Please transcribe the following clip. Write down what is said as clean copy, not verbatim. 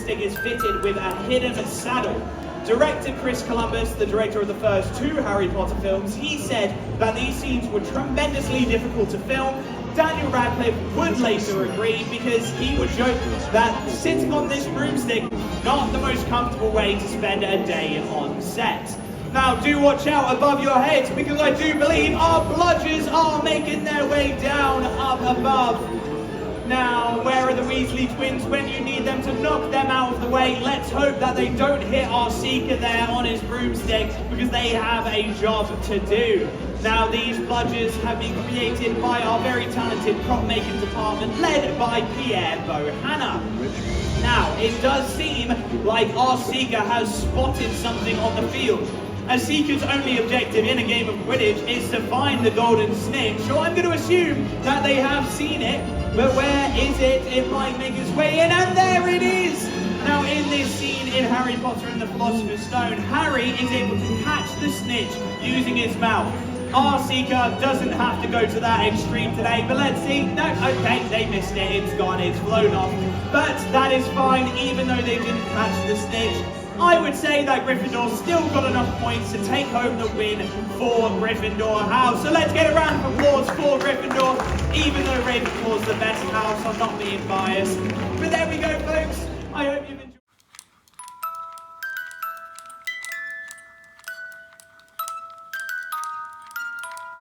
broomstick is fitted with a hidden saddle. Director Chris Columbus, the director of the first 2 Harry Potter films, he said that these scenes were tremendously difficult to film. Daniel Radcliffe would later agree because he would joke that sitting on this broomstick, not the most comfortable way to spend a day on set. Now do watch out above your heads because I do believe our bludgers are making their way down up above. Now, where are the Weasley twins when you need them to knock them out of the way? Let's hope that they don't hit our Seeker there on his broomstick because they have a job to do. Now, these bludgers have been created by our very talented prop making department led by Pierre Bohanna. Now, it does seem like our Seeker has spotted something on the field. A Seeker's only objective in a game of Quidditch is to find the golden snitch, so I'm going to assume that they have seen it, but where is it? It might make its way in, and there it is! Now in this scene in Harry Potter and the Philosopher's Stone, Harry is able to catch the snitch using his mouth. Our Seeker doesn't have to go to that extreme today, but let's see. No, okay, they missed it, it's gone, it's flown off. But that is fine, even though they didn't catch the snitch. I would say that Gryffindor still got enough points to take home the win for Gryffindor House. So let's get a round of applause for Gryffindor, even though Ravenclaw's the best house. I'm not being biased. But there we go, folks. I hope you've enjoyed.